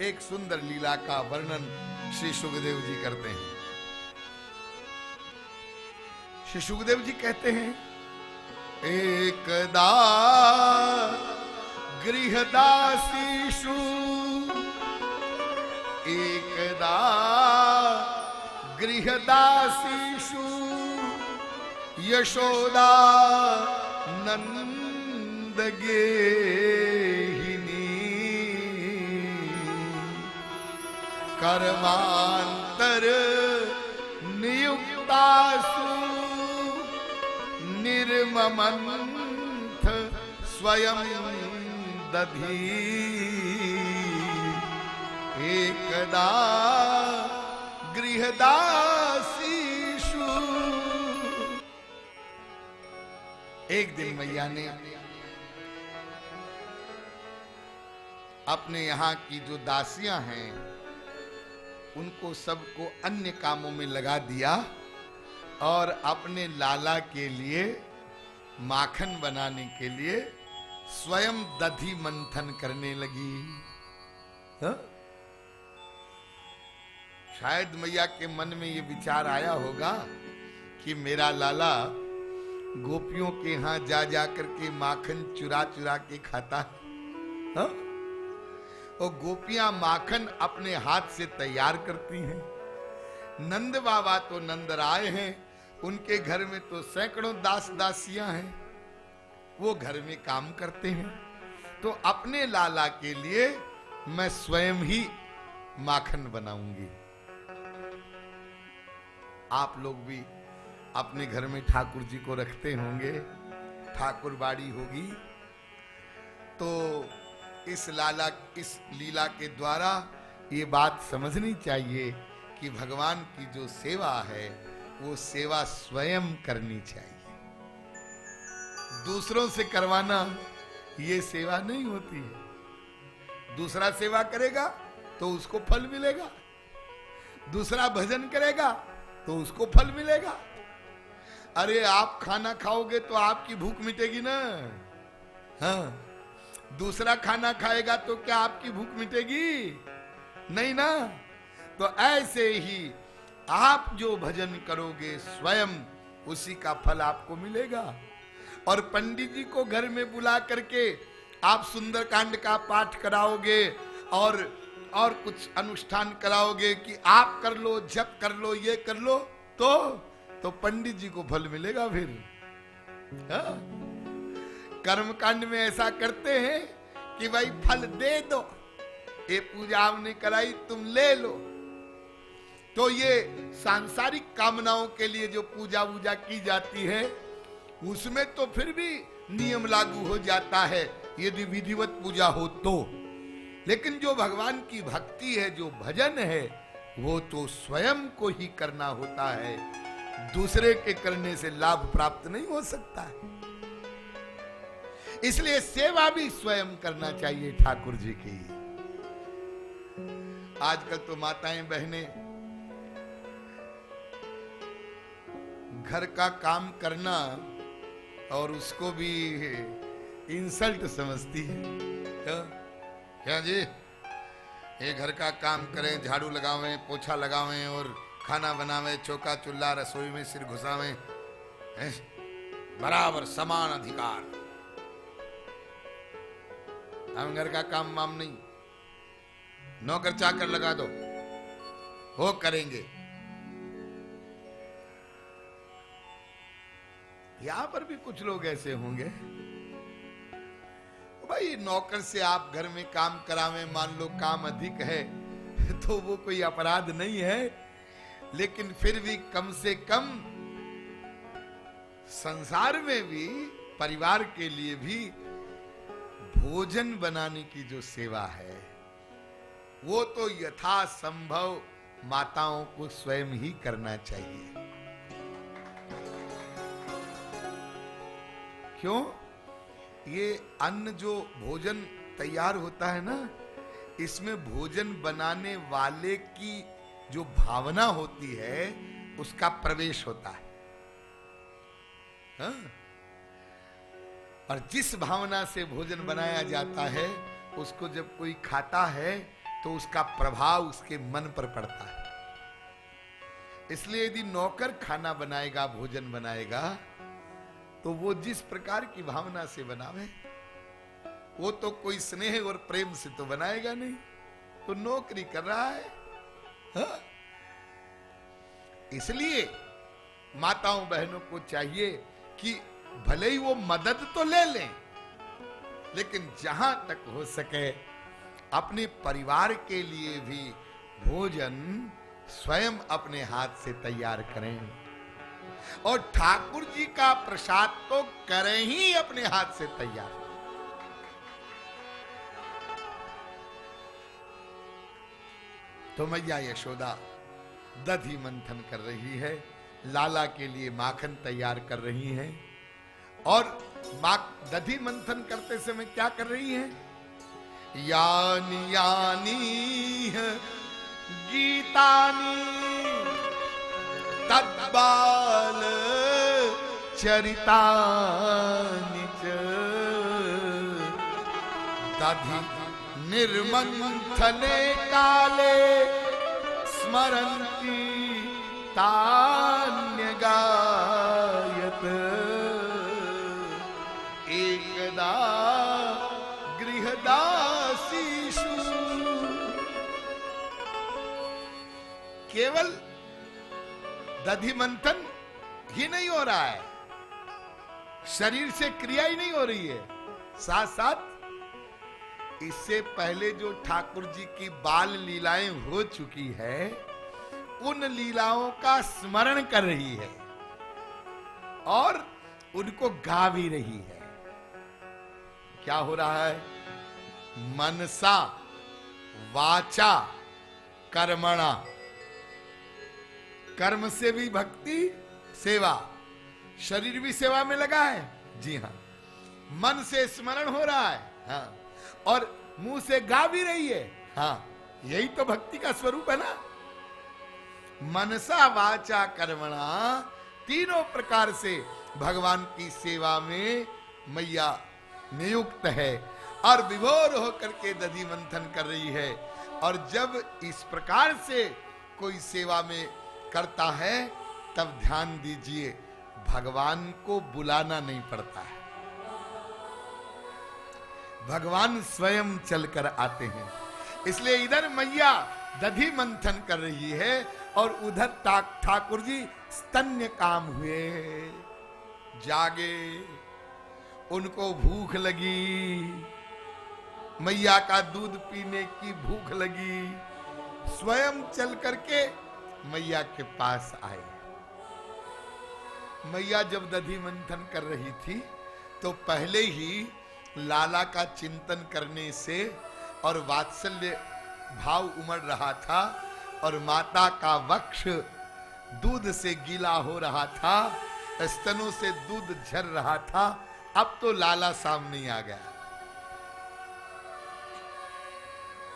एक सुंदर लीला का वर्णन श्री सुखदेव जी करते हैं। श्री सुखदेव जी कहते हैं, एकदा गृहदासीषु एकदा गृहदासीषु यशोदा नंद गेहिनी कर्मांतर नियुक्तासु निर्ममन्थ स्वयं दधी एकदा गृहदासीषु। एक दिन मैया ने अपने यहाँ की जो दासियां हैं उनको सबको अन्य कामों में लगा दिया और अपने लाला के लिए माखन बनाने के लिए स्वयं दधी मंथन करने लगी। हा? शायद मैया के मन में ये विचार आया होगा कि मेरा लाला गोपियों के यहां जा जाकर के माखन चुरा चुरा के खाता है। हा? और गोपियां माखन अपने हाथ से तैयार करती हैं। नंद बाबा तो नंदराय हैं, उनके घर में तो सैकड़ों दास दासियां हैं, वो घर में काम करते हैं। तो अपने लाला के लिए मैं स्वयं ही माखन बनाऊंगी। आप लोग भी अपने घर में ठाकुर जी को रखते होंगे, ठाकुर बाड़ी होगी, तो इस लीला के द्वारा ये बात समझनी चाहिए कि भगवान की जो सेवा है वो सेवा स्वयं करनी चाहिए। दूसरों से करवाना ये सेवा नहीं होती है। दूसरा सेवा करेगा तो उसको फल मिलेगा, दूसरा भजन करेगा तो उसको फल मिलेगा। अरे आप खाना खाओगे तो आपकी भूख मिटेगी ना। हाँ, दूसरा खाना खाएगा तो क्या आपकी भूख मिटेगी? नहीं ना। तो ऐसे ही आप जो भजन करोगे स्वयं उसी का फल आपको मिलेगा। और पंडित जी को घर में बुला करके आप सुंदरकांड का पाठ कराओगे और कुछ अनुष्ठान कराओगे कि आप कर लो, जप कर लो, ये कर लो, तो पंडित जी को फल मिलेगा। फिर हाँ? कर्मकांड में ऐसा करते हैं कि भाई फल दे दो, ये पूजा हमने कराई तुम ले लो। तो ये सांसारिक कामनाओं के लिए जो पूजा वूजा की जाती है उसमें तो फिर भी नियम लागू हो जाता है यदि विधिवत पूजा हो तो। लेकिन जो भगवान की भक्ति है, जो भजन है, वो तो स्वयं को ही करना होता है। दूसरे के करने से लाभ प्राप्त नहीं हो सकता है। इसलिए सेवा भी स्वयं करना चाहिए ठाकुर जी की। आजकल तो माताएं बहनें घर का काम करना और उसको भी इंसल्ट समझती है। क्या जी, ये घर का काम करें, झाड़ू लगावें, पोछा लगावें और खाना बनावें, चौका चूल्हा रसोई में सिर घुसावें, बराबर समान अधिकार। हम घर का काम वाम नहीं, नौकर चाकर लगा दो, वो करेंगे। यहां पर भी कुछ लोग ऐसे होंगे, भाई नौकर से आप घर में काम करावें, मान लो काम अधिक है तो वो कोई अपराध नहीं है, लेकिन फिर भी कम से कम संसार में भी परिवार के लिए भी भोजन बनाने की जो सेवा है वो तो यथासंभव माताओं को स्वयं ही करना चाहिए। क्यों? ये अन्न जो भोजन तैयार होता है ना, इसमें भोजन बनाने वाले की जो भावना होती है उसका प्रवेश होता है। हाँ? और जिस भावना से भोजन बनाया जाता है उसको जब कोई खाता है तो उसका प्रभाव उसके मन पर पड़ता है। इसलिए यदि नौकर खाना बनाएगा, भोजन बनाएगा, तो वो जिस प्रकार की भावना से बनावे, वो तो कोई स्नेह और प्रेम से तो बनाएगा नहीं, तो नौकरी कर रहा है। हाँ? इसलिए माताओं बहनों को चाहिए कि भले ही वो मदद तो ले लें, लेकिन जहां तक हो सके अपने परिवार के लिए भी भोजन स्वयं अपने हाथ से तैयार करें, और ठाकुर जी का प्रसाद तो करें ही अपने हाथ से तैयार। तो मैया यशोदा दधी मंथन कर रही है, लाला के लिए माखन तैयार कर रही है, और दधी मंथन करते समय क्या कर रही है? यानी यानी गीतानी तद्बाल चरितानि च दधि निर्मंथने काले स्मरन्ति तान्यगायत एकदा गृहदासीषु। केवल दधि मंथन ही नहीं हो रहा है, शरीर से क्रिया ही नहीं हो रही है, साथ साथ इससे पहले जो ठाकुर जी की बाल लीलाएं हो चुकी है, उन लीलाओं का स्मरण कर रही है और उनको गा भी रही है। क्या हो रहा है? मनसा वाचा कर्मणा, कर्म से भी भक्ति, सेवा, शरीर भी सेवा में लगा है। जी हाँ, मन से स्मरण हो रहा है, हाँ, और मुंह से गा भी रही है। हाँ, यही तो भक्ति का स्वरूप है ना। मनसा वाचा कर्मणा, तीनों प्रकार से भगवान की सेवा में मैया नियुक्त है और विभोर होकर के दधि मंथन कर रही है। और जब इस प्रकार से कोई सेवा में करता है, तब ध्यान दीजिए, भगवान को बुलाना नहीं पड़ता है, भगवान स्वयं चलकर आते हैं। इसलिए इधर मैया दधि मंथन कर रही है और उधर ठाकुर जी स्तन्य काम हुए, जागे, उनको भूख लगी, मैया का दूध पीने की भूख लगी, स्वयं चल करके मैया के पास आए। मैया जब दधि मंथन कर रही थी तो पहले ही लाला का चिंतन करने से और वात्सल्य भाव उमड़ रहा था और माता का वक्ष दूध से गीला हो रहा था, स्तनों से दूध झर रहा था। अब तो लाला सामने आ गया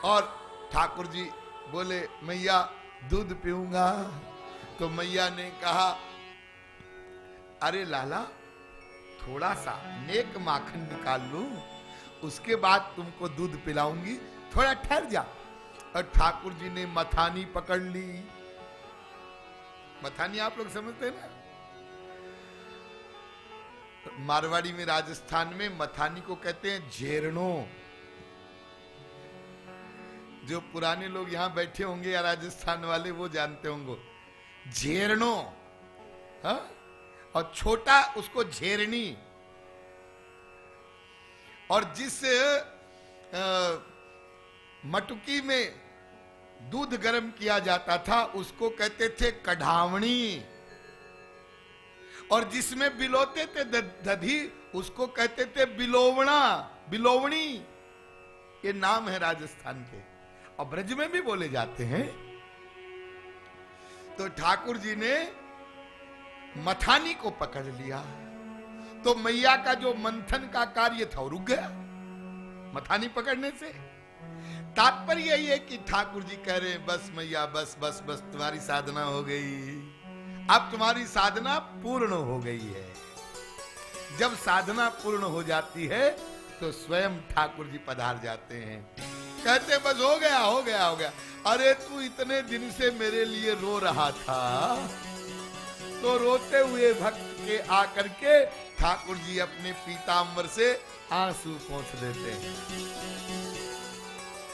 और ठाकुर जी बोले, मैया दूध पीऊंगा। तो मैया ने कहा, अरे लाला, थोड़ा सा नेक माखन निकाल लूं, उसके बाद तुमको दूध पिलाऊंगी, थोड़ा ठहर जा। और ठाकुर जी ने मथानी पकड़ ली। मथानी आप लोग समझते हैं ना, मारवाड़ी में, राजस्थान में मथानी को कहते हैं झेरनो। जो पुराने लोग यहां बैठे होंगे या राजस्थान वाले, वो जानते होंगे झेरनो। हाँ? और छोटा उसको झेरनी। और जिस मटकी में दूध गर्म किया जाता था उसको कहते थे कढ़ावणी, और जिसमें बिलोते थे दधी उसको कहते थे बिलोवणा, बिलोवणी। ये नाम है राजस्थान के और ब्रज में भी बोले जाते हैं। तो ठाकुर जी ने मथानी को पकड़ लिया तो मैया का जो मंथन का कार्य था वो रुक गया मथानी पकड़ने से। तात्पर्य यही है कि ठाकुर जी कह रहे, बस मैया, बस बस बस, तुम्हारी साधना हो गई, अब तुम्हारी साधना पूर्ण हो गई है। जब साधना पूर्ण हो जाती है तो स्वयं ठाकुर जी पधार जाते हैं। कहते बस हो गया हो गया हो गया। अरे तू इतने दिन से मेरे लिए रो रहा था, तो रोते हुए भक्त के आकर के ठाकुर जी अपने पीतांबर से आंसू पोंछ देते हैं।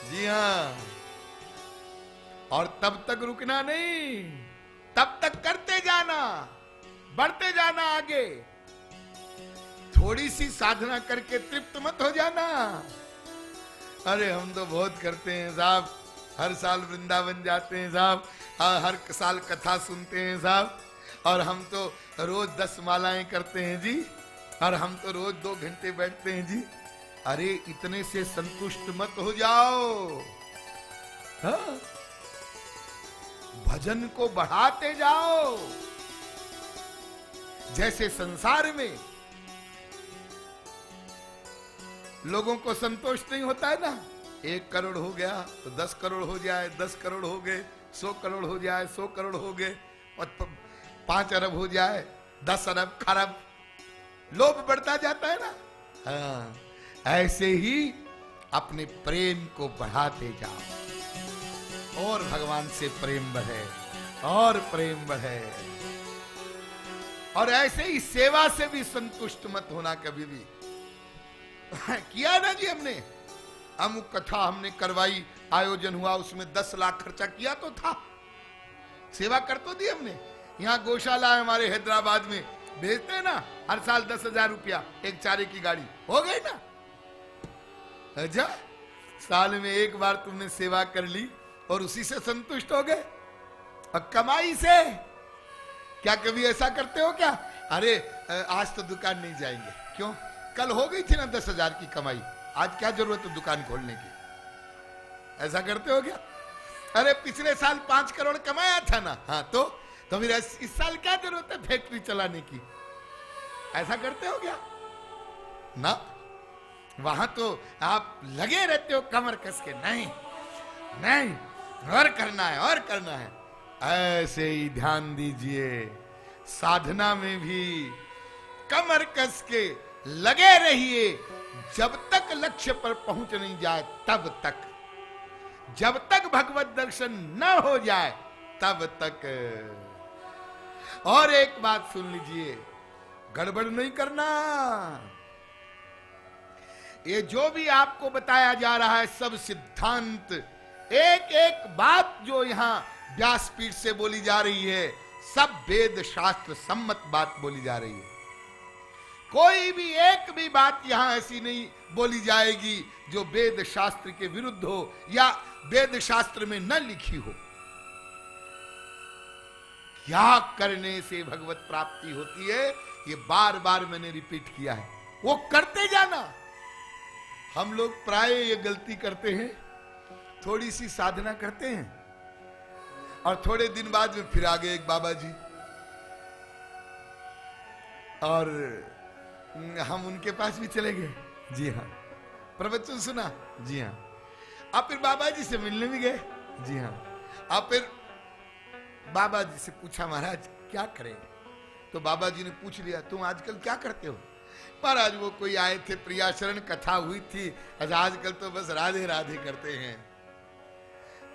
जी हाँ, और तब तक रुकना नहीं, तब तक करते जाना, बढ़ते जाना आगे। थोड़ी सी साधना करके तृप्त मत हो जाना। अरे हम तो बहुत करते हैं साहब, हर साल वृंदावन जाते हैं साहब, हर साल कथा सुनते हैं साहब, और हम तो रोज 10 मालाएं करते हैं जी, और हम तो रोज 2 घंटे बैठते हैं जी। अरे इतने से संतुष्ट मत हो जाओ, हाँ? भजन को बढ़ाते जाओ। जैसे संसार में लोगों को संतोष नहीं होता है ना, 1 करोड़ हो गया तो 10 करोड़ हो जाए, 10 करोड़ हो गए 100 करोड़ हो जाए, 100 करोड़ हो गए, 5 अरब हो जाए, 10 अरब खरब, लोभ बढ़ता जाता है ना। हाँ, ऐसे ही अपने प्रेम को बढ़ाते जाओ, और भगवान से प्रेम बढ़े, और प्रेम बढ़े। और ऐसे ही सेवा से भी संतुष्ट मत होना कभी भी। किया ना जी हमने, अमुक कथा हमने करवाई, आयोजन हुआ, उसमें 10 लाख खर्चा किया तो था, सेवा कर तो दी हमने। यहाँ गौशाला है हमारे हैदराबाद में, भेजते हैं ना हर साल 10,000 रुपया एक चारे की गाड़ी, हो गई ना। अच्छा, साल में 1 बार तुमने सेवा कर ली और उसी से संतुष्ट हो गए। और कमाई से क्या कभी ऐसा करते हो क्या? अरे आज तो दुकान नहीं जाएंगे, क्यों? कल हो गई थी ना 10,000 की कमाई, आज क्या जरूरत है दुकान खोलने की? ऐसा करते हो क्या? अरे पिछले साल 5 करोड़ कमाया था ना, हाँ तो फिर इस साल क्या जरूरत है फैक्ट्री चलाने की? ऐसा करते हो क्या? ना, वहां तो आप लगे रहते हो कमर कस के, नहीं नहीं और करना है और करना है। ऐसे ही ध्यान दीजिए, साधना में भी कमर कस के लगे रहिए, जब तक लक्ष्य पर पहुंच नहीं जाए तब तक, जब तक भगवत दर्शन न हो जाए तब तक। और एक बात सुन लीजिए, गड़बड़ नहीं करना। ये जो भी आपको बताया जा रहा है सब सिद्धांत, एक एक बात जो यहां व्यासपीठ से बोली जा रही है, सब वेद शास्त्र सम्मत बात बोली जा रही है। कोई भी एक भी बात यहां ऐसी नहीं बोली जाएगी जो वेद शास्त्र के विरुद्ध हो या वेद शास्त्र में न लिखी हो। क्या करने से भगवत प्राप्ति होती है, ये बार बार मैंने रिपीट किया है, वो करते जाना। हम लोग प्राय ये गलती करते हैं, थोड़ी सी साधना करते हैं और थोड़े दिन बाद में फिर आ गए एक बाबा जी, और हम उनके पास भी चले गए। जी हाँ, प्रवचन सुना, जी हाँ, अब फिर बाबा जी से मिलने भी गए। जी हाँ, अब फिर बाबा जी से पूछा महाराज क्या करें, तो बाबा जी ने पूछ लिया तुम आजकल क्या करते हो? महाराज वो कोई आए थे, प्रियाशरण कथा हुई थी, आजकल तो बस राधे राधे करते हैं।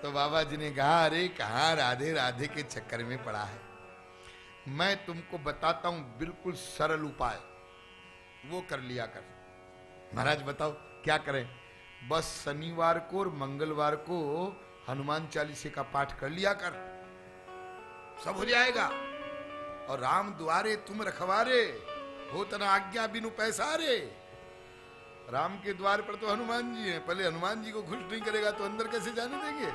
तो बाबा जी ने कहा अरे कहाँ राधे राधे के चक्कर में पड़ा है, मैं तुमको बताता हूं बिल्कुल सरल उपाय, वो कर लिया कर। महाराज बताओ क्या करें? बस शनिवार को और मंगलवार को हनुमान चालीसे का पाठ कर लिया कर, सब हो जाएगा। और राम द्वारे तुम रखवारे, हो तना आज्ञा बिनु पैसारे। राम के द्वार पर तो हनुमान जी हैं, पहले हनुमान जी को खुश नहीं करेगा तो अंदर कैसे जाने देंगे?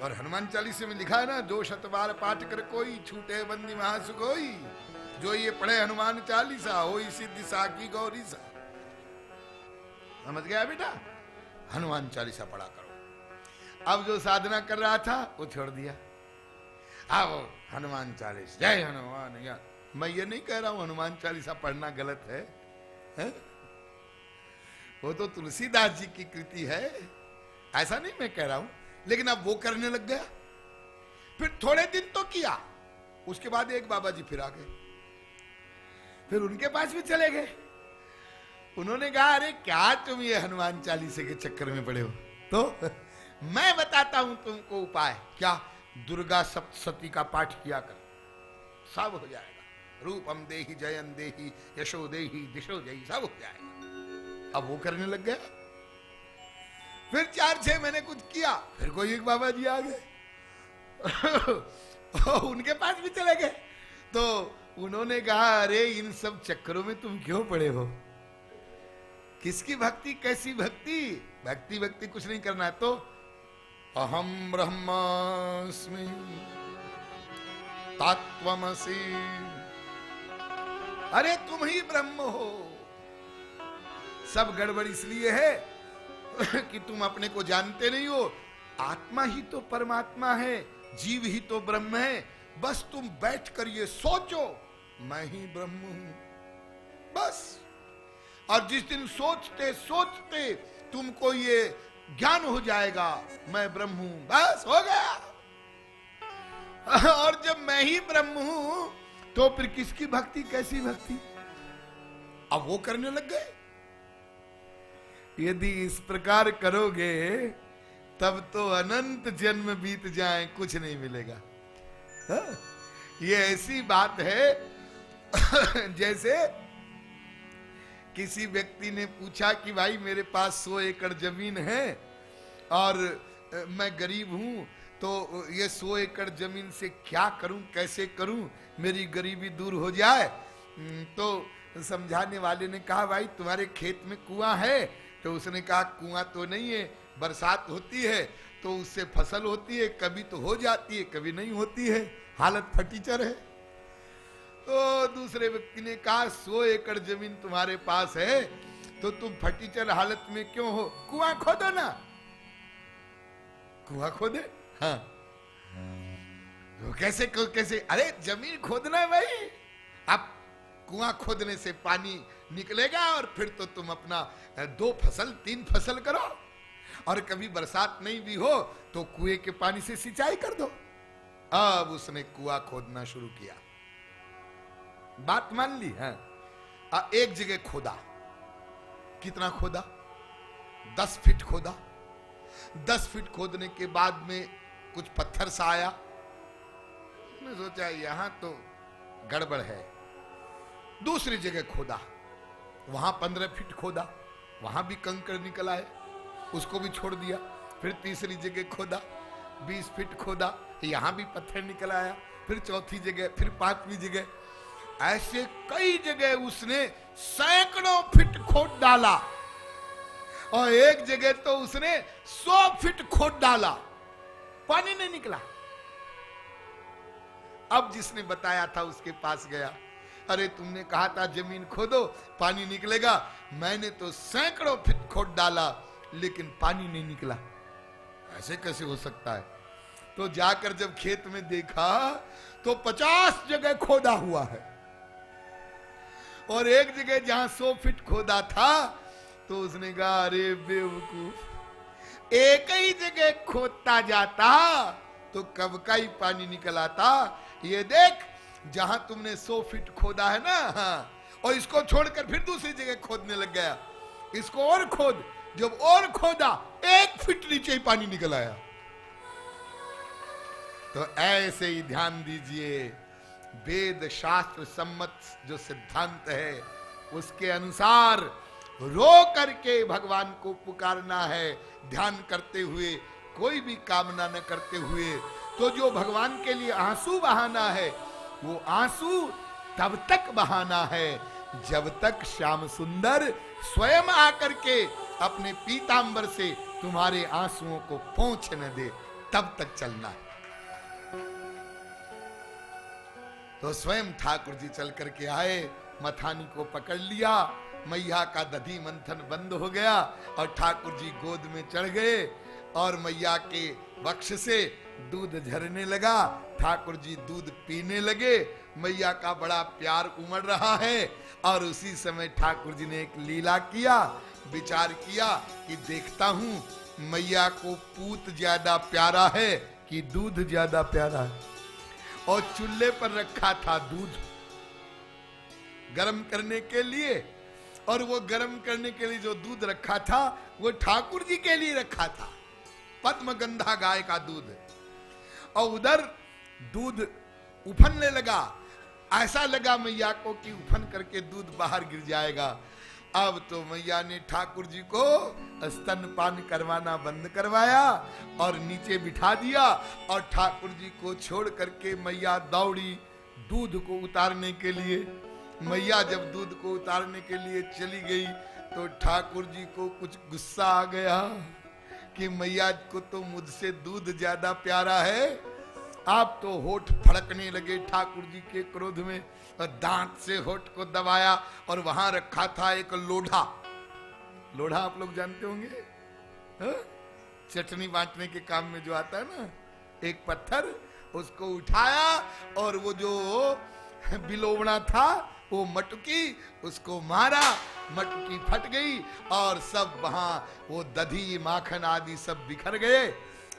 और हनुमान चालीसे में लिखा है ना, जो 100 बार पाठ कर कोई, छूटे बंदी महासुखोई, जो ये पढ़े हनुमान चालीसा होई सिद्धि साकी गौरी सा। समझ गया बेटा? हनुमान चालीसा पढ़ा करो। अब जो साधना कर रहा था वो छोड़ दिया, अब हनुमान चालीसा, जय हनुमान। यार मैं ये नहीं कह रहा हूं हनुमान चालीसा पढ़ना गलत है? वो तो तुलसीदास जी की कृति है, ऐसा नहीं मैं कह रहा हूं, लेकिन अब वो करने लग गया। फिर थोड़े दिन तो किया, उसके बाद एक बाबा जी फिर आ गए, फिर उनके पास भी चले गए। उन्होंने कहा अरे क्या तुम ये हनुमान चालीसे के चक्कर में पड़े हो, तो मैं बताता हूं तुमको उपाय। क्या? दुर्गा सप्तशती का पाठ किया कर, सब हो जाएगा। रूपम देहि जयन देहि यशो देहि दिशो जयी, सब हो जाएगा। अब वो करने लग गया। फिर 4-6 महीने कुछ किया, फिर कोई एक बाबा जी आ गए उनके पास भी चले गए। तो उन्होंने कहा अरे इन सब चक्करों में तुम क्यों पड़े हो? किसकी भक्ति, कैसी भक्ति? भक्ति भक्ति कुछ नहीं करना है। तो अहम ब्रह्मास्मि तत्त्वमसि, अरे तुम ही ब्रह्म हो। सब गड़बड़ इसलिए है कि तुम अपने को जानते नहीं हो। आत्मा ही तो परमात्मा है, जीव ही तो ब्रह्म है। बस तुम बैठकर ये सोचो मैं ही ब्रह्म हूं, बस। और जिस दिन सोचते सोचते तुमको ये ज्ञान हो जाएगा मैं ब्रह्म हूं, बस हो गया। और जब मैं ही ब्रह्म हूं तो फिर किसकी भक्ति, कैसी भक्ति? अब वो करने लग गए। यदि इस प्रकार करोगे तब तो अनंत जन्म बीत जाए, कुछ नहीं मिलेगा। हाँ? ये ऐसी बात है जैसे किसी व्यक्ति ने पूछा कि भाई मेरे पास 100 एकड़ जमीन है और मैं गरीब हूं, तो ये 100 एकड़ जमीन से क्या करूं, कैसे करूं, मेरी गरीबी दूर हो जाए। तो समझाने वाले ने कहा भाई तुम्हारे खेत में कुआं है? तो उसने कहा कुआं तो नहीं है, बरसात होती है तो उससे फसल होती है, कभी तो हो जाती है कभी नहीं होती है, हालत फटीचर है। तो दूसरे व्यक्ति ने कहा 100 एकड़ जमीन तुम्हारे पास है तो तुम फटीचर हालत में क्यों हो? कुआं खोदो ना। कुआं खोदे? हाँ। तो कैसे? अरे जमीन खोदना है भाई। अब कुआं खोदने से पानी निकलेगा और फिर तो तुम अपना 2 फसल 3 फसल करो, और कभी बरसात नहीं भी हो तो कुएं के पानी से सिंचाई कर दो। अब उसने कुआं खोदना शुरू किया, बात मान ली। हाँ, एक जगह खोदा। कितना खोदा? 10 फीट खोदा। 10 फीट खोदने के बाद में कुछ पत्थर सा आया। मैंने सोचा यहां तो गड़बड़ है। दूसरी जगह खोदा, वहां 15 फीट खोदा, वहां भी कंकड़ निकल आए, उसको भी छोड़ दिया। फिर तीसरी जगह खोदा, 20 फीट खोदा, यहां भी पत्थर निकल आया। फिर चौथी जगह, फिर 5वीं जगह, ऐसे कई जगह उसने सैकड़ों फीट खोद डाला। और एक जगह तो उसने 100 फीट खोद डाला, पानी नहीं निकला। अब जिसने बताया था उसके पास गया, अरे तुमने कहा था जमीन खोदो पानी निकलेगा, मैंने तो सैकड़ों फीट खोद डाला लेकिन पानी नहीं निकला, ऐसे कैसे हो सकता है? तो जाकर जब खेत में देखा तो 50 जगह खोदा हुआ है, और एक जगह जहां 100 फीट खोदा था तो उसने कहा अरे बेवकूफ, एक ही जगह खोदता जाता तो कब का ही पानी निकल आता। ये देख जहां तुमने 100 फीट खोदा है ना, हाँ, और इसको छोड़कर फिर दूसरी जगह खोदने लग गया, इसको और खोद। जब और खोदा 1 फीट नीचे ही पानी निकल आया। तो ऐसे ही ध्यान दीजिए, वेद शास्त्र सम्मत जो सिद्धांत है उसके अनुसार रो करके भगवान को पुकारना है, ध्यान करते हुए, कोई भी कामना न करते हुए। तो जो भगवान के लिए आंसू बहाना है वो आंसू तब तक बहाना है जब तक श्याम सुंदर स्वयं आकर के अपने पीतांबर से तुम्हारे आंसुओं को पोंछ न दे, तब तक चलना है। तो स्वयं ठाकुर जी चल करके आए, मथानी को पकड़ लिया, मैया का दधी मंथन बंद हो गया और ठाकुर जी गोद में चढ़ गए और मैया के वक्ष से दूध झरने लगा। ठाकुर जी दूध पीने लगे, मैया का बड़ा प्यार उमड़ रहा है। और उसी समय ठाकुर जी ने एक लीला किया, विचार किया कि देखता हूं मैया को पूत ज्यादा प्यारा है कि दूध ज्यादा प्यारा है। और चूल्हे पर रखा था दूध गर्म करने के लिए, और वो गर्म करने के लिए जो दूध रखा था वो ठाकुर जी के लिए रखा था, पद्मगंधा गाय का दूध। और उधर दूध उफनने लगा, ऐसा लगा मैया को कि उफन करके दूध बाहर गिर जाएगा। अब तो मैया ने ठाकुर जी को स्तनपान करवाना बंद करवाया और नीचे बिठा दिया, और ठाकुर जी को छोड़ करके मैया दौड़ी दूध को उतारने के लिए। मैया जब दूध को उतारने के लिए चली गई तो ठाकुर जी को कुछ गुस्सा आ गया कि मैया को तो मुझसे दूध ज्यादा प्यारा है। आप तो होठ फड़कने लगे ठाकुर जी के क्रोध में, और दांत से होठ को दबाया, और वहां रखा था एक लोढ़ा। लोढ़ा आप लोग जानते होंगे, हा? चटनी बांटने के काम में जो आता है ना, एक पत्थर, उसको उठाया और वो जो बिलोवना था वो मटकी, उसको मारा, मटकी फट गई और सब वहां वो दधी माखन आदि सब बिखर गए।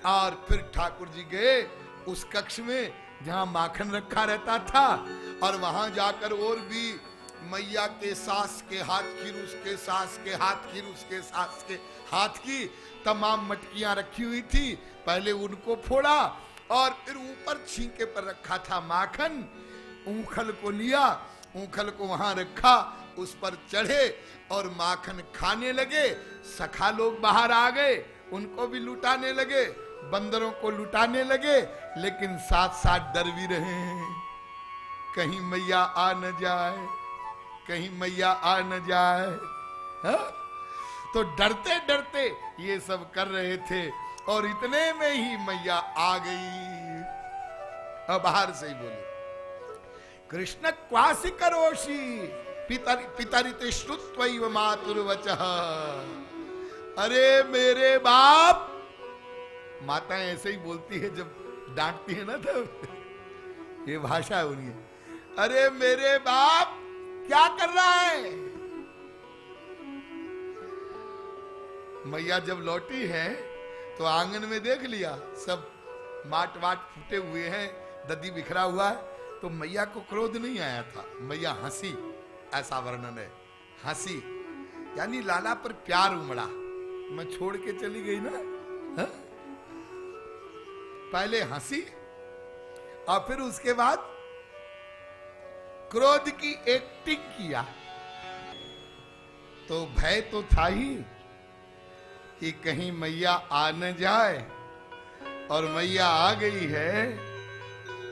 और फिर ठाकुर जी गए उस कक्ष में जहां माखन रखा रहता था, और वहां जाकर और भी मैया के सास के हाथ की, उसके सास के हाथ की, उसके सास के हाथ की तमाम मटकियां रखी हुई थी। पहले उनको फोड़ा और फिर ऊपर छींके पर रखा था माखन। ऊखल को लिया, ऊखल को वहां रखा, उस पर चढ़े और माखन खाने लगे। सखा लोग बाहर आ गए, उनको भी लुटाने लगे, बंदरों को लुटाने लगे, लेकिन साथ साथ डर भी रहे हैं, कहीं मैया आ न जाए, कहीं मैया आ न जाए। हा? तो डरते डरते ये सब कर रहे थे, और इतने में ही मैया आ गई। अब बाहर से ही बोले, कृष्ण क्वासी करोषि पितरिते श्रुत्वैव मातुर्वचः। अरे मेरे बाप, माताएं ऐसे ही बोलती है जब डांटती है ना, तब ये भाषा है उनकी। अरे मेरे बाप क्या कर रहा है? मैया जब लौटी है तो आंगन में देख लिया सब माट वाट फूटे हुए हैं, दधी बिखरा हुआ है, तो मैया को क्रोध नहीं आया था, मैया हंसी, ऐसा वर्णन है, हंसी यानी लाला पर प्यार उमड़ा। मैं छोड़ के चली गई ना, हा? पहले हंसी और फिर उसके बाद क्रोध की एक्टिंग किया। तो भय तो था ही कि कहीं मैया आ न जाए, और मैया आ गई है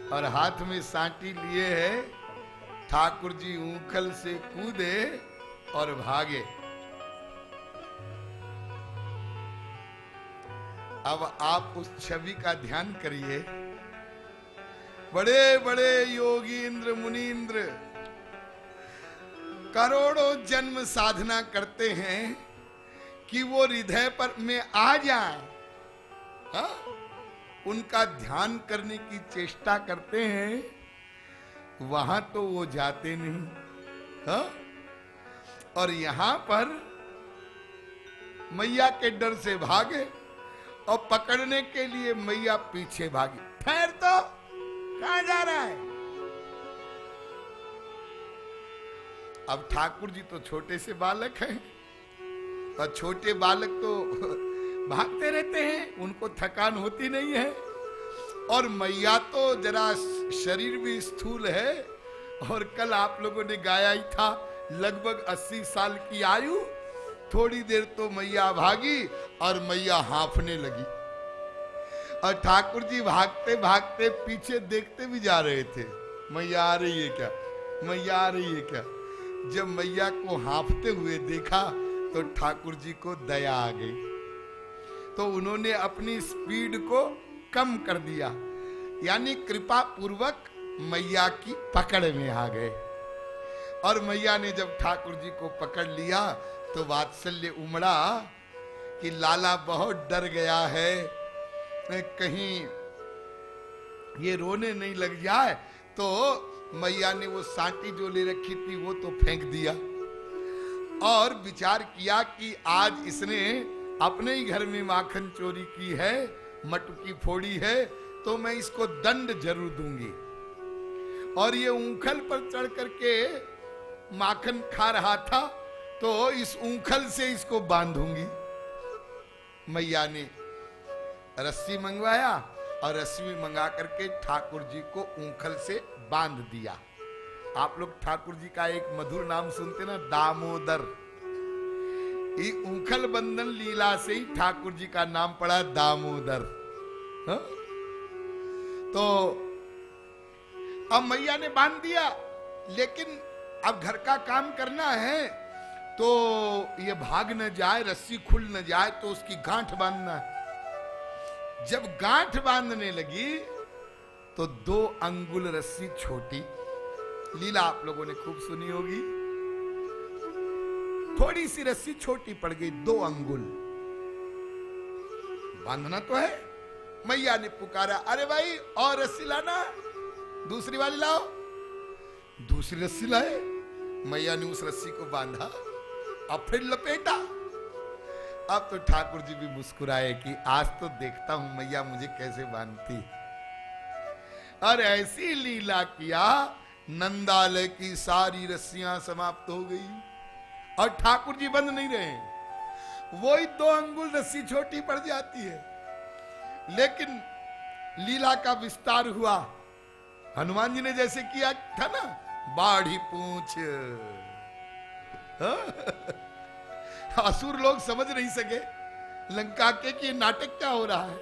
और हाथ में सांटी लिए है। ठाकुर जी ऊखल से कूदे और भागे। अब आप उस छवि का ध्यान करिए। बड़े बड़े योगींद्र मुनींद्र करोड़ों जन्म साधना करते हैं कि वो हृदय पर में आ जाए, हा? उनका ध्यान करने की चेष्टा करते हैं, वहां तो वो जाते नहीं, हा? और यहां पर मैया के डर से भागे और पकड़ने के लिए मैया पीछे भागी। ठहर, तो कहां जा रहा है? अब ठाकुर जी तो छोटे से बालक हैं, और छोटे बालक तो भागते रहते हैं, उनको थकान होती नहीं है। और मैया तो जरा शरीर भी स्थूल है, और कल आप लोगों ने गाया ही था, लगभग 80 साल की आयु। थोड़ी देर तो मैया भागी और मैया हांफने लगी, और ठाकुर जी भागते भागते पीछे देखते भी जा रहे थे, मैया आ रही है क्या, मैया आ रही है क्या। जब मैया को हांफते हुए देखा तो ठाकुर जी को दया आ गई, तो उन्होंने अपनी स्पीड को कम कर दिया, यानी कृपा पूर्वक मैया की पकड़ में आ गए। और मैया ने जब ठाकुर जी को पकड़ लिया तो वात्सल्य उमड़ा कि लाला बहुत डर गया है, कहीं ये रोने नहीं लग जाए। तो मैया ने वो सांटी जो ले रखी थी वो तो फेंक दिया, और विचार किया कि आज इसने अपने ही घर में माखन चोरी की है, मटकी फोड़ी है, तो मैं इसको दंड जरूर दूंगी। और ये ऊखल पर चढ़ करके माखन खा रहा था, तो इस ऊंखल से इसको बांधूंगी। मैया ने रस्सी मंगवाया और रस्सी मंगा करके ठाकुर जी को ऊंखल से बांध दिया। आप लोग ठाकुर जी का एक मधुर नाम सुनते ना, दामोदर। ये ऊंखल बंधन लीला से ही ठाकुर जी का नाम पड़ा दामोदर। हा? तो अब मैया ने बांध दिया, लेकिन अब घर का काम करना है तो ये भाग न जाए, रस्सी खुल न जाए, तो उसकी गांठ बांधना है। जब गांठ बांधने लगी तो 2 अंगुल रस्सी छोटी, लीला आप लोगों ने खूब सुनी होगी। थोड़ी सी रस्सी छोटी पड़ गई, 2 अंगुल। बांधना तो है। मैया ने पुकारा, अरे भाई और रस्सी लाना, दूसरी वाली लाओ। दूसरी रस्सी लाए। मैया ने उस रस्सी को बांधा, अब फिर लपेटा। अब तो ठाकुर जी भी मुस्कुराए कि आज तो देखता हूं मैया मुझे कैसे बांधती। और ऐसी लीला किया, नंदालय की सारी रस्सियां समाप्त हो गई और ठाकुर जी बंद नहीं रहे। वही 2 अंगुल रस्सी छोटी पड़ जाती है, लेकिन लीला का विस्तार हुआ। हनुमान जी ने जैसे किया था ना, बाढ़ी पूंछ। असुर लोग समझ नहीं सके लंका के कि नाटक क्या हो रहा है,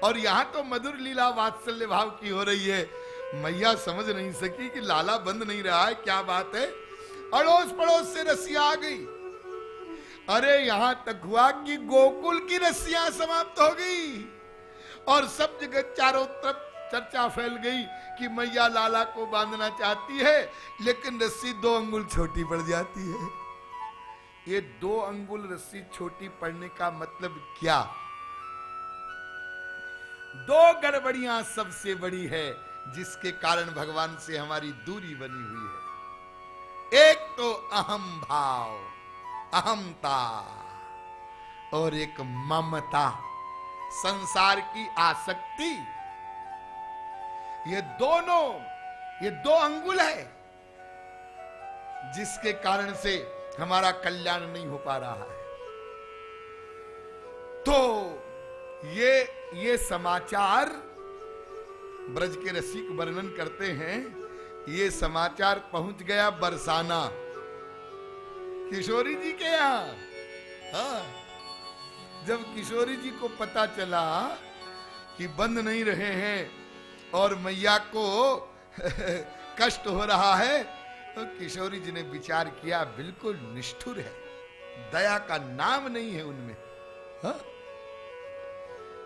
और यहां तो मधुर लीला वात्सल्य भाव की हो रही है। मैया समझ नहीं सकी कि लाला बंद नहीं रहा है, क्या बात है। अड़ोस पड़ोस से रस्सियां आ गई। अरे यहां तक हुआ कि गोकुल की रस्सियां समाप्त हो गई और सब जगह चारों तरफ चर्चा फैल गई कि मैया लाला को बांधना चाहती है, लेकिन रस्सी 2 अंगुल छोटी पड़ जाती है। ये 2 अंगुल रस्सी छोटी पड़ने का मतलब क्या? 2 गड़बड़ियां सबसे बड़ी है जिसके कारण भगवान से हमारी दूरी बनी हुई है। एक तो अहम भाव, अहमता, और एक ममता, संसार की आसक्ति। ये 2 अंगुल है जिसके कारण से हमारा कल्याण नहीं हो पा रहा है। तो ये समाचार ब्रज के रसिक वर्णन करते हैं। ये समाचार पहुंच गया बरसाना, किशोरी जी के यहां। हाँ, जब किशोरी जी को पता चला कि बंद नहीं रहे हैं और मैया को कष्ट हो रहा है, तो किशोरी जी ने विचार किया, बिल्कुल निष्ठुर है, दया का नाम नहीं है उनमें। हाँ?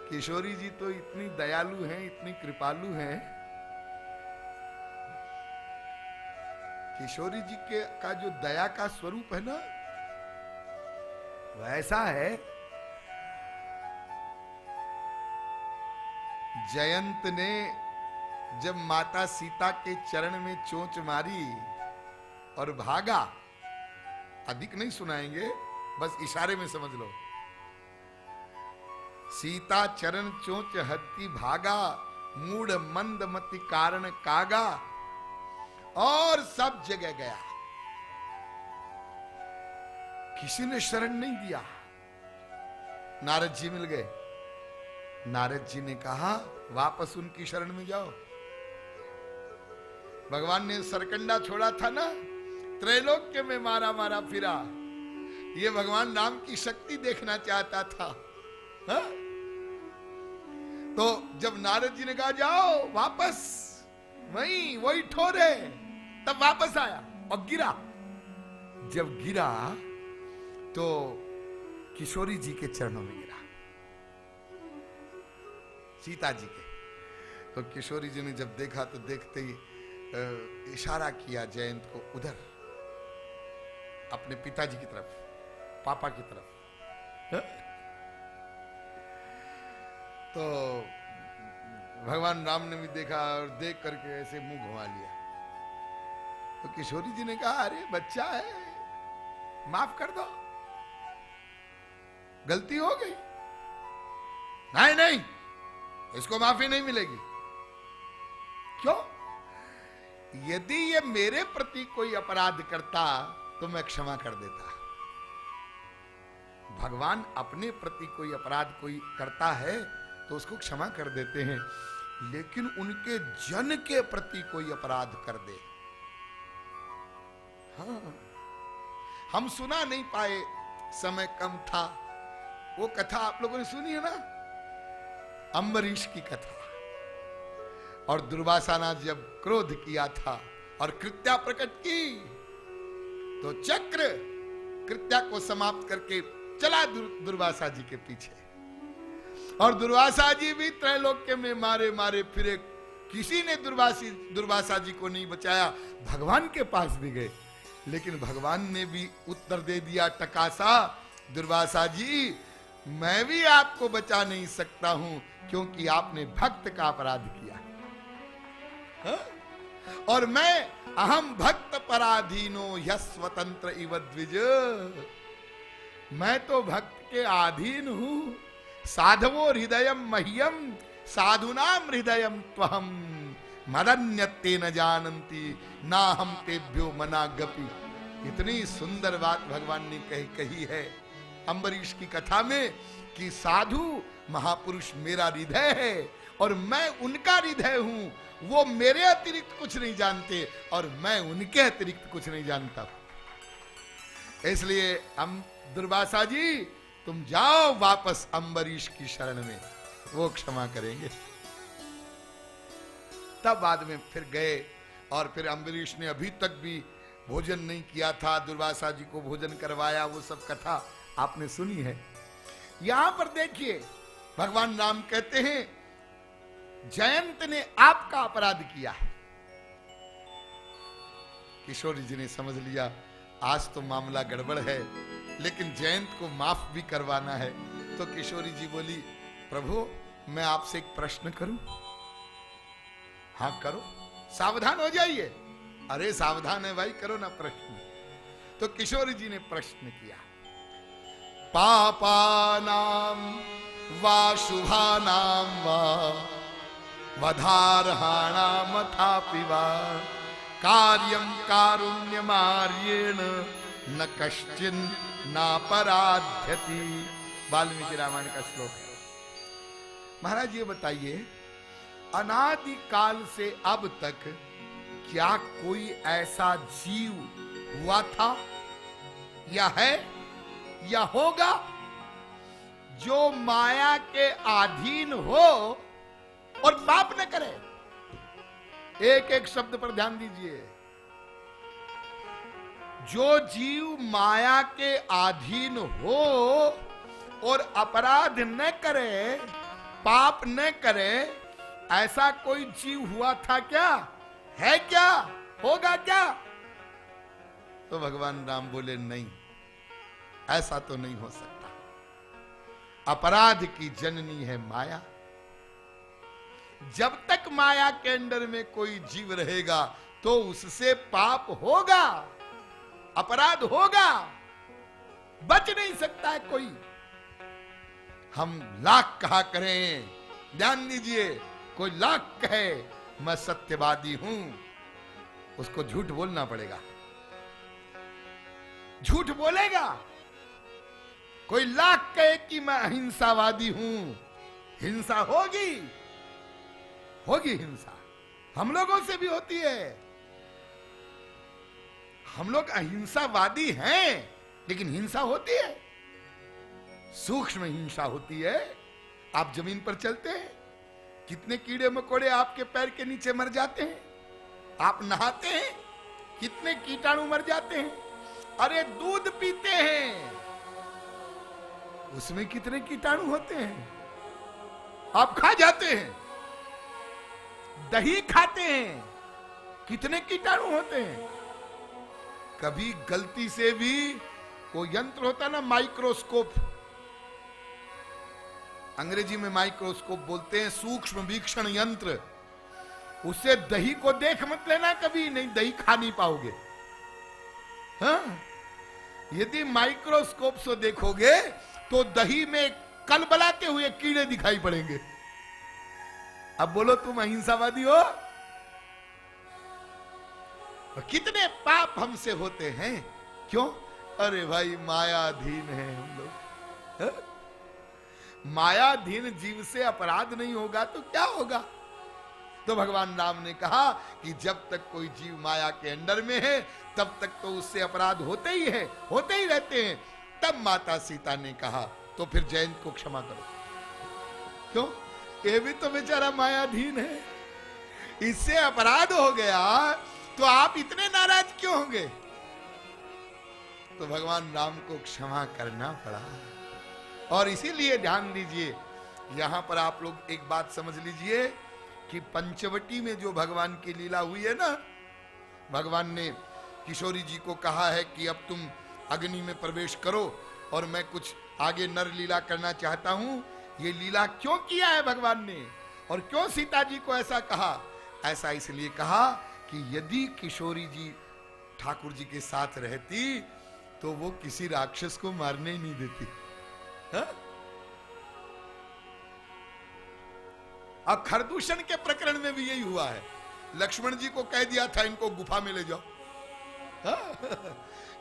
किशोरी जी तो इतनी दयालु हैं, इतनी कृपालु हैं। किशोरी जी के का जो दया का स्वरूप है ना, वैसा है। जयंत ने जब माता सीता के चरण में चोंच मारी और भागा, अधिक नहीं सुनाएंगे, बस इशारे में समझ लो। सीता चरण चोंच हत्ती भागा, मूढ़ मंद मति कारण कागा, और सब जगह गया, किसी ने शरण नहीं दिया। नारद जी मिल गए। नारद जी ने कहा, वापस उनकी शरण में जाओ। भगवान ने सरकंडा छोड़ा था ना, त्रैलोक्य में मारा मारा फिरा। ये भगवान राम की शक्ति देखना चाहता था। हा? तो जब नारद जी ने कहा जाओ वापस, वही ठोरे, तब वापस आया और गिरा। जब गिरा तो किशोरी जी के चरणों में गिरा, सीता जी के। तो किशोरी जी ने जब देखा तो देखते ही इशारा किया जयंत को उधर, अपने पिताजी की तरफ, पापा की तरफ। तो भगवान राम ने भी देखा और देख करके ऐसे मुंह घुमा लिया। तो किशोरी जी ने कहा, अरे बच्चा है, माफ कर दो, गलती हो गई। नहीं नहीं, इसको माफी नहीं मिलेगी। क्यों? यदि ये मेरे प्रति कोई अपराध करता तो मैं क्षमा कर देता। भगवान अपने प्रति कोई अपराध कोई करता है तो उसको क्षमा कर देते हैं, लेकिन उनके जन के प्रति कोई अपराध कर दे, हाँ, हम सुना नहीं पाए, समय कम था। वो कथा आप लोगों ने सुनी है ना, अम्बरीश की कथा। और दुर्वासा ने जब क्रोध किया था और कृत्या प्रकट की, तो चक्र कृत्या को समाप्त करके चला दुर्वासा जी के पीछे। और दुर्वासा जी भी त्रैलोक्य में मारे मारे फिरे, किसी ने दुर्वासा जी को नहीं बचाया। भगवान के पास भी गए, लेकिन भगवान ने भी उत्तर दे दिया टकासा, दुर्वासा जी मैं भी आपको बचा नहीं सकता हूं, क्योंकि आपने भक्त का अपराध किया, हा? और मैं अहम भक्त पराधीनो यस्वतंत्र इव द्विज, मैं तो भक्त के अधीन हूं। साधवो हृदयम मह्यम साधुनाम हृदयम त्वहम मदन्यते न जानन्ति ना हम तेभ्यो मना गपि। इतनी सुंदर बात भगवान ने कही है अम्बरीश की कथा में कि साधु महापुरुष मेरा हृदय है और मैं उनका हृदय हूं, वो मेरे अतिरिक्त कुछ नहीं जानते और मैं उनके अतिरिक्त कुछ नहीं जानता। इसलिए हम दुर्वासा जी तुम जाओ वापस अम्बरीश की शरण में, वो क्षमा करेंगे। तब बाद में फिर गए और फिर अम्बरीश ने अभी तक भी भोजन नहीं किया था, दुर्वासा जी को भोजन करवाया, वो सब कथा आपने सुनी है। यहां पर देखिए भगवान राम कहते हैं जयंत ने आपका अपराध किया है। किशोरी जी ने समझ लिया आज तो मामला गड़बड़ है, लेकिन जयंत को माफ भी करवाना है। तो किशोरी जी बोली, प्रभु मैं आपसे एक प्रश्न करूं? हाँ करो, सावधान हो जाइए। अरे सावधान है भाई, करो ना प्रश्न। तो किशोरी जी ने प्रश्न किया, पापानाम वा शुभानाम वा वधारहाणाम अथापि वा कार्यम कारुण्यमार्येण न कश्चिन नापराध्यति। वाल्मीकि रामायण का श्लोक है। महाराज ये बताइए, अनादि काल से अब तक क्या कोई ऐसा जीव हुआ था या है या होगा जो माया के अधीन हो और पाप न करे? एक एक शब्द पर ध्यान दीजिए। जो जीव माया के अधीन हो और अपराध न करे, पाप न करे, ऐसा कोई जीव हुआ था क्या, है क्या, होगा क्या? तो भगवान राम बोले नहीं, ऐसा तो नहीं हो सकता। अपराध की जननी है माया। जब तक माया के अंडर में कोई जीव रहेगा तो उससे पाप होगा, अपराध होगा, बच नहीं सकता है कोई। हम लाख कहा करें, ध्यान दीजिए, कोई लाख कहे मैं सत्यवादी हूं, उसको झूठ बोलना पड़ेगा, झूठ बोलेगा। कोई लाख कहे कि मैं अहिंसावादी हूं, हिंसा होगी, होगी हिंसा, हम लोगों से भी होती है। हम लोग अहिंसावादी हैं, लेकिन हिंसा होती है, सूक्ष्म हिंसा होती है। आप जमीन पर चलते हैं, कितने कीड़े मकोड़े आपके पैर के नीचे मर जाते हैं। आप नहाते हैं, कितने कीटाणु मर जाते हैं। अरे दूध पीते हैं, उसमें कितने कीटाणु होते हैं। आप खा जाते हैं, दही खाते हैं, कितने कीटाणु होते हैं। कभी गलती से भी वो यंत्र होता ना माइक्रोस्कोप, अंग्रेजी में माइक्रोस्कोप बोलते हैं, सूक्ष्म वीक्षण यंत्र, उससे दही को देख मत लेना कभी, नहीं दही खा नहीं पाओगे। हाँ? यदि माइक्रोस्कोप से देखोगे तो दही में कलबलाते हुए कीड़े दिखाई पड़ेंगे। अब बोलो तुम अहिंसावादी हो? कितने पाप हमसे होते हैं, क्यों? अरे भाई मायाधीन है हम लोग। हा? मायाधीन जीव से अपराध नहीं होगा तो क्या होगा? तो भगवान राम ने कहा कि जब तक कोई जीव माया के अंडर में है तब तक तो उससे अपराध होते ही है, होते ही रहते हैं। तब माता सीता ने कहा तो फिर जयंत को क्षमा करो। क्यों? ये भी तो बेचारा मायाधीन है, इससे अपराध हो गया तो आप इतने नाराज क्यों होंगे? तो भगवान राम को क्षमा करना पड़ा। और इसीलिए ध्यान दीजिए, यहां पर आप लोग एक बात समझ लीजिए कि पंचवटी में जो भगवान की लीला हुई है ना, भगवान ने किशोरी जी को कहा है कि अब तुम अग्नि में प्रवेश करो और मैं कुछ आगे नर लीला करना चाहता हूं। ये लीला क्यों किया है भगवान ने, और क्यों सीता जी को ऐसा कहा? ऐसा इसलिए कहा कि यदि किशोरी जी ठाकुर जी के साथ रहती तो वो किसी राक्षस को मारने ही नहीं देती। हा? अब खरदूषण के प्रकरण में भी यही हुआ है। लक्ष्मण जी को कह दिया था इनको गुफा में ले जाओ,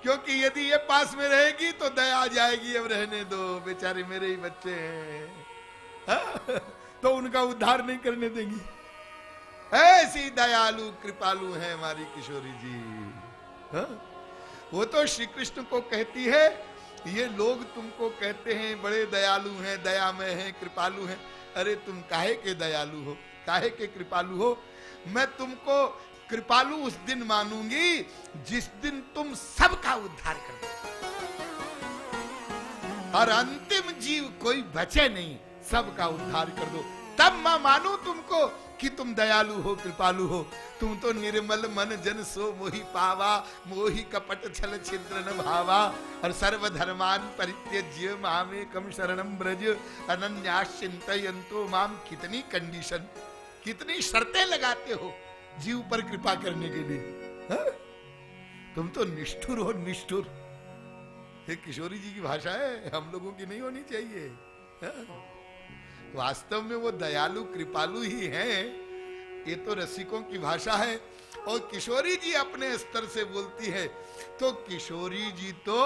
क्योंकि यदि ये पास में रहेगी तो दया आ जाएगी, अब रहने दो, बेचारे मेरे ही बच्चे हैं, तो उनका उद्धार नहीं करने देंगी। ऐसी दयालु कृपालु है हमारी किशोरी जी। वो तो श्री कृष्ण को कहती है, ये लोग तुमको कहते हैं बड़े दयालु हैं, दयामय हैं, कृपालु हैं। अरे तुम काहे के दयालु हो, काहे के कृपालु हो? मैं तुमको कृपालु उस दिन मानूंगी जिस दिन तुम सबका उद्धार कर दो, और अंतिम जीव कोई बचे नहीं, सबका उद्धार कर दो, तब मैं मानू तुमको कि तुम दयालु हो, कृपालु हो। तुम तो निर्मल मन जन सो मोहि पावा, मोहि कपट छल छिद्र न भावा, और सर्वधर्मान परित्यज्य मामेकम शरणम ब्रज, अनन्यास चिंतयन्तो माम। कितनी कंडीशन, कितनी शर्तें लगाते हो जीव पर कृपा करने के लिए। हा? तुम तो निष्ठुर हो, निष्ठुर। ये किशोरी जी की भाषा है, हम लोगों की नहीं होनी चाहिए। हा? वास्तव में वो दयालु कृपालु ही हैं, ये तो रसिकों की भाषा है। और किशोरी जी अपने स्तर से बोलती है, तो किशोरी जी तो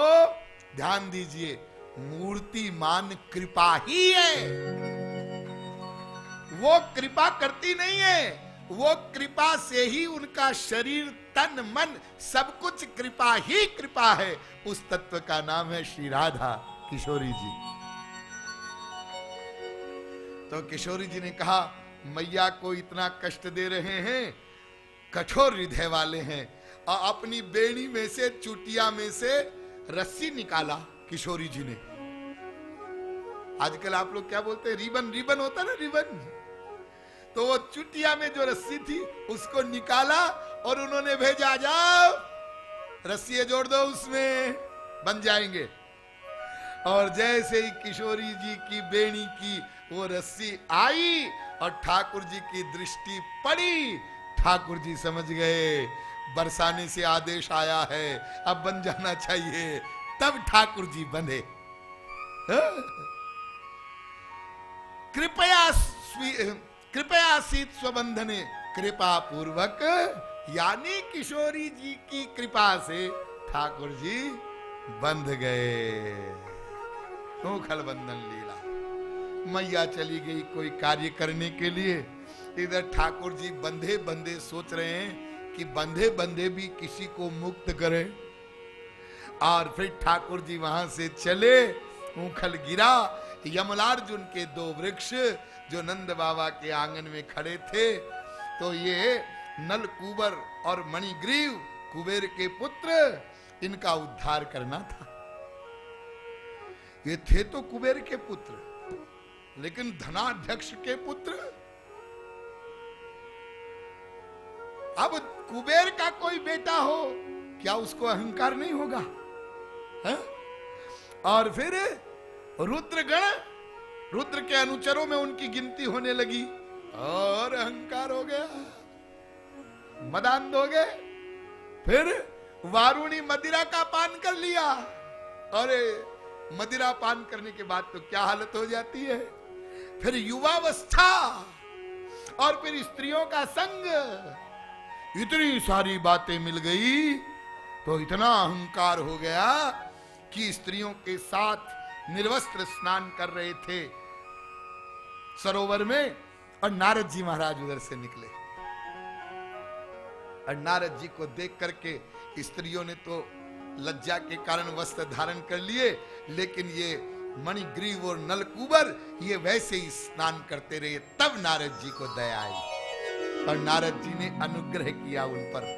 ध्यान दीजिए मूर्तिमान कृपा ही है। वो कृपा करती नहीं है, वो कृपा से ही उनका शरीर तन मन सब कुछ कृपा ही कृपा है। उस तत्व का नाम है श्री राधा किशोरी जी। तो किशोरी जी ने कहा, मैया को इतना कष्ट दे रहे हैं, कठोर हृदय वाले हैं, और अपनी बेड़ी में से, चुटिया में से रस्सी निकाला किशोरी जी ने। आजकल आप लोग क्या बोलते हैं, रिबन, रिबन होता ना, रिबन। तो वो चुटिया में जो रस्सी थी उसको निकाला और उन्होंने भेजा, जाओ रस्सी जोड़ दो, उसमें बन जाएंगे। और जैसे ही किशोरी जी की बेड़ी की वो रस्सी आई और ठाकुर जी की दृष्टि पड़ी, ठाकुर जी समझ गए बरसाने से आदेश आया है, अब बन जाना चाहिए। तब ठाकुर जी बंधे। कृपया शीत स्वबंधने, कृपा पूर्वक, यानी किशोरी जी की कृपा से ठाकुर जी बंध गए। खल बंधन लीला। मैया चली गई कोई कार्य करने के लिए, इधर ठाकुर जी बंधे बंधे सोच रहे हैं कि बंधे बंधे भी किसी को मुक्त करें। और फिर ठाकुर जी वहां से चले, ऊखल गिरा। यमलार्जुन के दो वृक्ष जो नंद बाबा के आंगन में खड़े थे, तो ये नल कुबर और मणिग्रीव कुबेर के पुत्र, इनका उद्धार करना था। ये थे तो कुबेर के पुत्र, लेकिन धनाध्यक्ष के पुत्र। अब कुबेर का कोई बेटा हो, क्या उसको अहंकार नहीं होगा? है? और फिर रुद्रगण, रुद्र के अनुचरों में उनकी गिनती होने लगी और अहंकार हो गया, मदान्ध हो गए। फिर वारुणी मदिरा का पान कर लिया। अरे मदिरा पान करने के बाद तो क्या हालत हो जाती है। फिर युवावस्था और फिर स्त्रियों का संग, इतनी सारी बातें मिल गई तो इतना अहंकार हो गया कि स्त्रियों के साथ निर्वस्त्र स्नान कर रहे थे सरोवर में, और नारद जी महाराज उधर से निकले। और नारद जी को देख करके स्त्रियों ने तो लज्जा के कारण वस्त्र धारण कर लिए, लेकिन ये मणिग्रीव और नलकूबर ये वैसे ही स्नान करते रहे। तब नारद जी को दया आई और नारद जी ने अनुग्रह किया उन पर।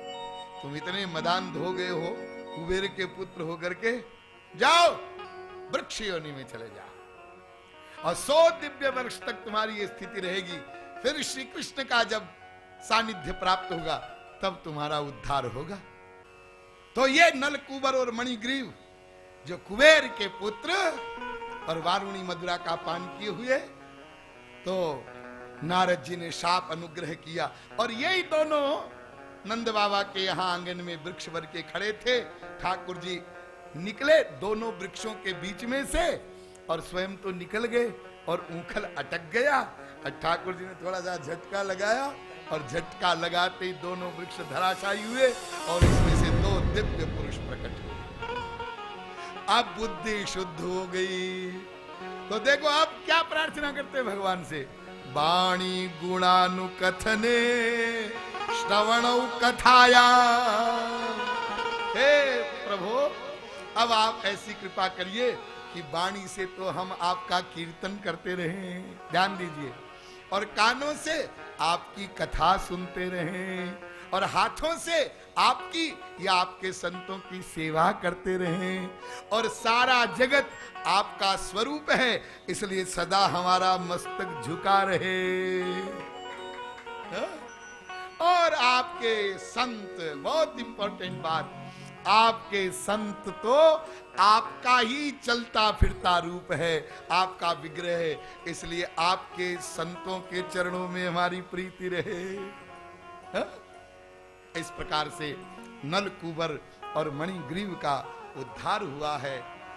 तुम इतने मदान्ध हो गए हो, कुबेर के पुत्र होकर के, जाओ वृक्ष योनि में चले जाओ, और 100 दिव्य वर्ष तक तुम्हारी ये स्थिति रहेगी। फिर श्री कृष्ण का जब सानिध्य प्राप्त होगा तब तुम्हारा उद्धार होगा। तो ये नलकूबर और मणिग्रीव जो कुबेर के पुत्र और वारुणी मधुरा का पान किए हुए, तो नारद जी ने शाप अनुग्रह किया। और यही दोनों नंद बाबा के यहां आंगन में वृक्ष वर के खड़े थे। ठाकुर जी निकले दोनों वृक्षों के बीच में से, और स्वयं तो निकल गए और ऊखल अटक गया। और ठाकुर जी ने थोड़ा सा झटका लगाया, और झटका लगाते ही दोनों वृक्ष धराशायी हुए, और इसमें से 2 दिव्य पुरुष प्रकट हुए। अब बुद्धि शुद्ध हो गई। तो देखो आप क्या प्रार्थना करते हैं भगवान से, वाणी गुणानुकथने श्रवणौ कथाया। हे प्रभु, अब आप ऐसी कृपा करिए कि वाणी से तो हम आपका कीर्तन करते रहें, ध्यान दीजिए, और कानों से आपकी कथा सुनते रहें, और हाथों से आपकी या आपके संतों की सेवा करते रहें, और सारा जगत आपका स्वरूप है, इसलिए सदा हमारा मस्तक झुका रहे। और आपके संत, बहुत इंपॉर्टेंट बात, आपके संत तो आपका ही चलता फिरता रूप है, आपका विग्रह है, इसलिए आपके संतों के चरणों में हमारी प्रीति रहे। हा? इस प्रकार से नलकूबर और मणिग्रीव का उद्धार हुआ है।